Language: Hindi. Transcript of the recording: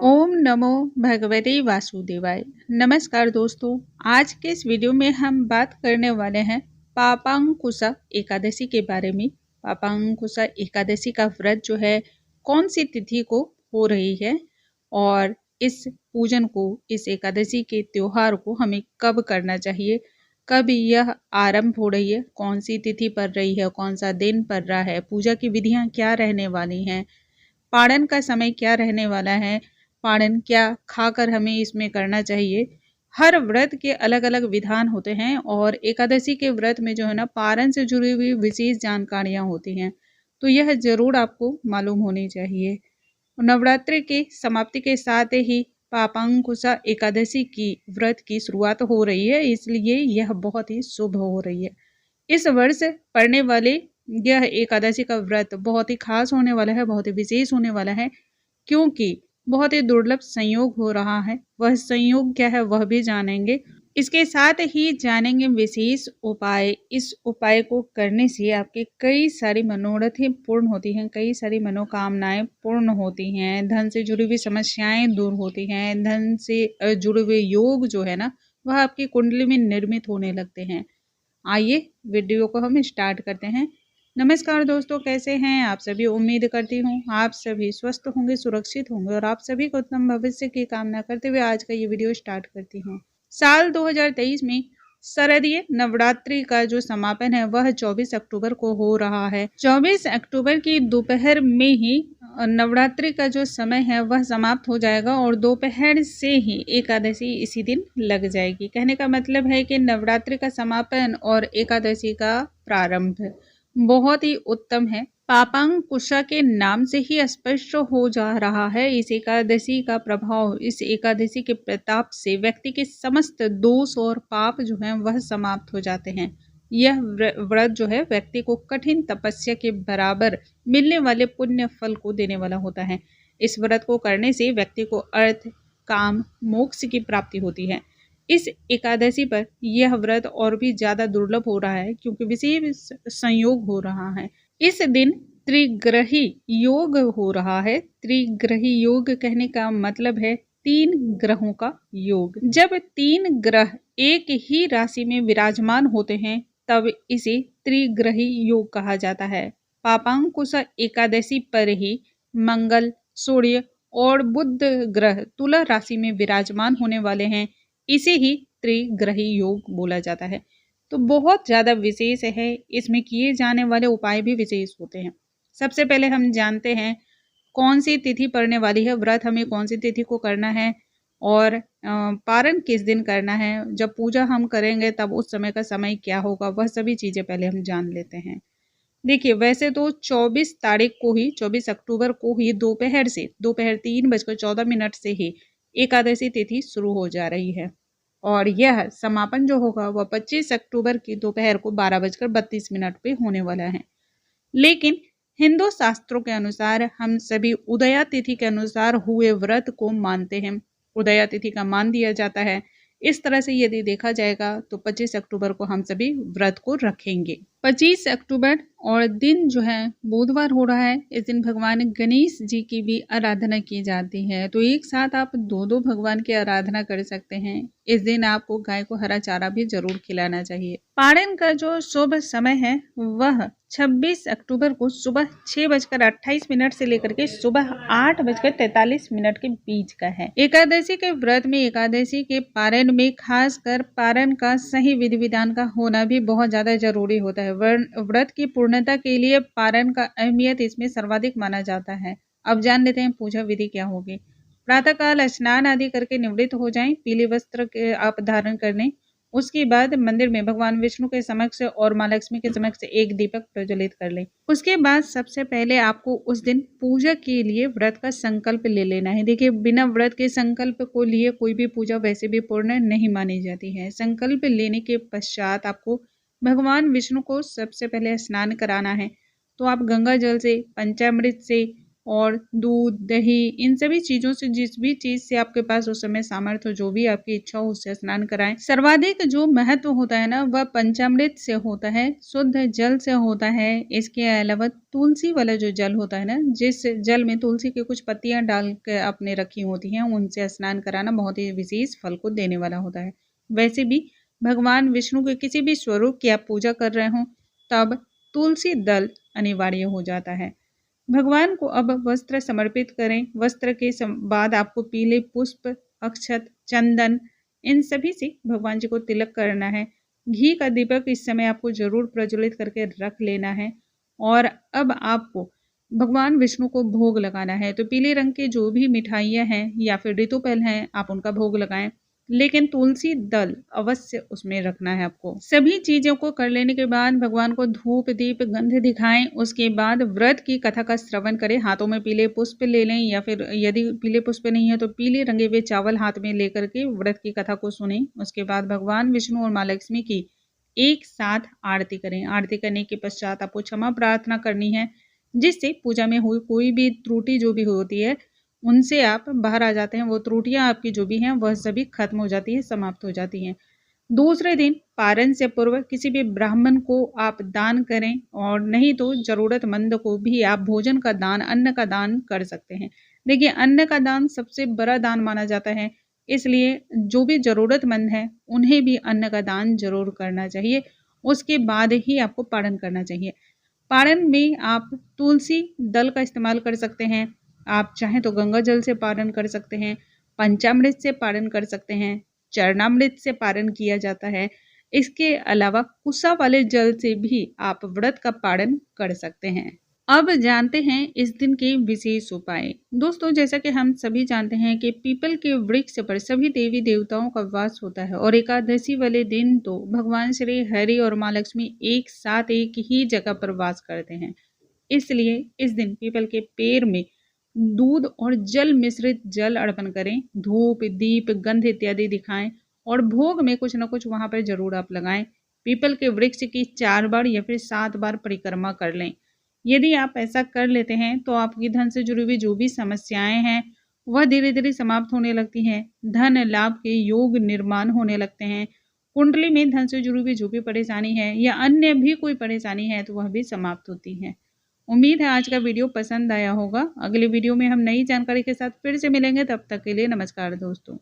ओम नमो भगवते वासुदेवाय। नमस्कार दोस्तों, आज के इस वीडियो में हम बात करने वाले हैं पापांकुशा एकादशी के बारे में। पापांकुशा एकादशी का व्रत जो है कौन सी तिथि को हो रही है और इस पूजन को, इस एकादशी के त्योहार को हमें कब करना चाहिए, कब यह आरंभ हो रही है, कौन सी तिथि पड़ रही है, कौन सा दिन पड़ रहा है, पूजा की विधियां क्या रहने वाली हैं, पारण का समय क्या रहने वाला है, पारण क्या खाकर हमें इसमें करना चाहिए। हर व्रत के अलग अलग विधान होते हैं और एकादशी के व्रत में जो है ना, पारण से जुड़ी हुई विशेष जानकारियां होती हैं, तो यह जरूर आपको मालूम होनी चाहिए। नवरात्रि की समाप्ति के साथ ही पापांकुशा एकादशी की व्रत की शुरुआत हो रही है, इसलिए यह बहुत ही शुभ हो रही है। इस वर्ष पड़ने वाले यह एकादशी का व्रत बहुत ही खास होने वाला है, बहुत ही विशेष होने वाला है, क्योंकि बहुत ही दुर्लभ संयोग हो रहा है। वह संयोग क्या है वह भी जानेंगे। इसके साथ ही जानेंगे विशेष उपाय। इस उपाय को करने से आपके कई सारी मनोरथें पूर्ण होती हैं, कई सारी मनोकामनाएं पूर्ण होती हैं, धन से जुड़ी हुई समस्याएं दूर होती हैं, धन से जुड़े हुए योग जो है ना, वह आपकी कुंडली में निर्मित होने लगते हैं। आइए वीडियो को हम स्टार्ट करते हैं। नमस्कार दोस्तों, कैसे हैं आप सभी। उम्मीद करती हूँ आप सभी स्वस्थ होंगे, सुरक्षित होंगे और आप सभी को उत्तम भविष्य की कामना करते हुए आज का ये वीडियो स्टार्ट करती हूँ। साल 2023 में शारदीय नवरात्रि का जो समापन है वह 24 अक्टूबर को हो रहा है। 24 अक्टूबर की दोपहर में ही नवरात्रि का जो समय है वह समाप्त हो जाएगा और दोपहर से ही एकादशी इसी दिन लग जाएगी। कहने का मतलब है कि नवरात्रि का समापन और एकादशी का प्रारंभ बहुत ही उत्तम है। पापांकुशा के नाम से ही स्पष्ट हो जा रहा है, इस एकादशी का प्रभाव, इस एकादशी के प्रताप से व्यक्ति के समस्त दोष और पाप जो हैं वह समाप्त हो जाते हैं। यह व्रत जो है व्यक्ति को कठिन तपस्या के बराबर मिलने वाले पुण्य फल को देने वाला होता है। इस व्रत को करने से व्यक्ति को अर्थ, काम, मोक्ष की प्राप्ति होती है। इस एकादशी पर यह व्रत और भी ज्यादा दुर्लभ हो रहा है क्योंकि विशेष संयोग हो रहा है। इस दिन त्रिग्रही योग हो रहा है। त्रिग्रही योग कहने का मतलब है 3 ग्रहों का योग। जब 3 ग्रह एक ही राशि में विराजमान होते हैं तब इसे त्रिग्रही योग कहा जाता है। पापांकुशा एकादशी पर ही मंगल, सूर्य और बुध ग्रह तुला राशि में विराजमान होने वाले हैं। इसे ही त्रिग्रही योग बोला जाता है। तो बहुत ज़्यादा विशेष है, इसमें किए जाने वाले उपाय भी विशेष होते हैं। सबसे पहले हम जानते हैं कौन सी तिथि पड़ने वाली है, व्रत हमें कौन सी तिथि को करना है और पारण किस दिन करना है, जब पूजा हम करेंगे तब उस समय का समय क्या होगा, वह सभी चीज़ें पहले हम जान लेते हैं। देखिए, वैसे तो 24 तारीख को ही, 24 अक्टूबर को ही दोपहर 3:14 से ही एकादशी तिथि शुरू हो जा रही है और यह समापन जो होगा वह 25 अक्टूबर की दोपहर को 12:32 पे होने वाला है। लेकिन हिंदू शास्त्रों के अनुसार हम सभी उदया तिथि के अनुसार हुए व्रत को मानते हैं। उदया तिथि का मान दिया जाता है। इस तरह से यदि देखा जाएगा तो 25 अक्टूबर को हम सभी व्रत को रखेंगे। 25 अक्टूबर और दिन जो है बुधवार हो रहा है। इस दिन भगवान गणेश जी की भी आराधना की जाती है, तो एक साथ आप दो भगवान की आराधना कर सकते हैं। इस दिन आपको गाय को हरा चारा भी जरूर खिलाना चाहिए। पारण का जो शुभ समय है वह 26 अक्टूबर को सुबह 6:28 से लेकर के सुबह 8:43 के बीच का है। एकादशी के व्रत में, एकादशी के पारण में खासकर पारण का सही विधि विधान का होना भी बहुत ज्यादा जरूरी होता है। व्रत की पूर्णता के लिए पारण का अहमियत इसमें सर्वाधिक माना जाता है। अब जान लेते हैं पूजा विधि क्या होगी। प्रातः काल स्नान आदि करके निवृत्त हो जाएं, पीले वस्त्र के आप धारण कर लें। उसके बाद मंदिर में भगवान विष्णु के समक्ष और माँ लक्ष्मी के समक्ष एक दीपक प्रज्वलित कर लें। उसके बाद सबसे पहले आपको उस दिन पूजा के लिए व्रत का संकल्प ले लेना है। देखिए, बिना व्रत के संकल्प को लिए कोई भी पूजा वैसे भी पूर्ण नहीं मानी जाती है। संकल्प लेने के पश्चात आपको भगवान विष्णु को सबसे पहले स्नान कराना है। तो आप गंगा जल से, पंचामृत से, और दूध, दही, इन सभी चीज़ों से, जिस भी चीज़ से आपके पास उस समय सामर्थ्य हो, जो भी आपकी इच्छा हो, उससे स्नान कराएं। सर्वाधिक जो महत्व होता है ना, वह पंचामृत से होता है, शुद्ध जल से होता है। इसके अलावा तुलसी वाला जो जल होता है ना, जिस जल में तुलसी की कुछ पत्तियां डाल के आपने रखी होती हैं, उनसे स्नान कराना बहुत ही विशेष फल को देने वाला होता है। वैसे भी भगवान विष्णु के किसी भी स्वरूप की आप पूजा कर रहे हो, तब तुलसी दल अनिवार्य हो जाता है। भगवान को अब वस्त्र समर्पित करें। वस्त्र के बाद आपको पीले पुष्प, अक्षत, चंदन, इन सभी से भगवान जी को तिलक करना है। घी का दीपक इस समय आपको जरूर प्रज्वलित करके रख लेना है। और अब आपको भगवान विष्णु को भोग लगाना है। तो पीले रंग के जो भी मिठाइयाँ हैं या फिर ऋतुफल हैं, आप उनका भोग लगाएं, लेकिन तुलसी दल अवश्य उसमें रखना है आपको। सभी चीजों को कर लेने के बाद भगवान को धूप, दीप, गंध दिखाएं। उसके बाद व्रत की कथा का श्रवण करें। हाथों में पीले पुष्प ले लें, या फिर यदि पीले पुष्प नहीं है तो पीले रंगे हुए चावल हाथ में लेकर के व्रत की कथा को सुने। उसके बाद भगवान विष्णु और माँ लक्ष्मी की एक साथ आरती करें। आरती करने के पश्चात आपको क्षमा प्रार्थना करनी है, जिससे पूजा में हुई कोई भी त्रुटि जो भी होती है, उनसे आप बाहर आ जाते हैं। वो त्रुटियां आपकी जो भी हैं वह सभी खत्म हो जाती है, समाप्त हो जाती हैं। दूसरे दिन पारण से पूर्व किसी भी ब्राह्मण को आप दान करें, और नहीं तो जरूरतमंद को भी आप भोजन का दान, अन्न का दान कर सकते हैं। देखिए, अन्न का दान सबसे बड़ा दान माना जाता है, इसलिए जो भी जरूरतमंद है उन्हें भी अन्न का दान जरूर करना चाहिए। उसके बाद ही आपको पारण करना चाहिए। पारण में आप तुलसी दल का इस्तेमाल कर सकते हैं। आप चाहें तो गंगा जल से पारण कर सकते हैं, पंचामृत से पारण कर सकते हैं, चरणामृत से पारण किया जाता है। इसके अलावा कुसा वाले जल से भी आप व्रत का पारण कर सकते हैं। अब जानते हैं इस दिन के विशेष उपाय। दोस्तों, जैसा कि हम सभी जानते हैं कि पीपल के वृक्ष पर सभी देवी देवताओं का वास होता है, और एकादशी वाले दिन तो भगवान श्री हरि और माँ लक्ष्मी एक साथ एक ही जगह पर वास करते हैं। इसलिए इस दिन पीपल के पेड़ में दूध और जल मिश्रित जल अर्पण करें। धूप, दीप, गंध इत्यादि दिखाएं, और भोग में कुछ न कुछ वहां पर जरूर आप लगाएं। पीपल के वृक्ष की 4 बार या फिर 7 बार परिक्रमा कर लें। यदि आप ऐसा कर लेते हैं तो आपकी धन से जुड़ी हुई जो भी समस्याएं हैं वह धीरे धीरे समाप्त होने लगती हैं। धन लाभ के योग निर्माण होने लगते हैं। कुंडली में धन से जुड़ी हुई जो भी परेशानी है या अन्य भी कोई परेशानी है तो वह भी समाप्त होती है। उम्मीद है आज का वीडियो पसंद आया होगा। अगले वीडियो में हम नई जानकारी के साथ फिर से मिलेंगे। तब तक के लिए नमस्कार दोस्तों।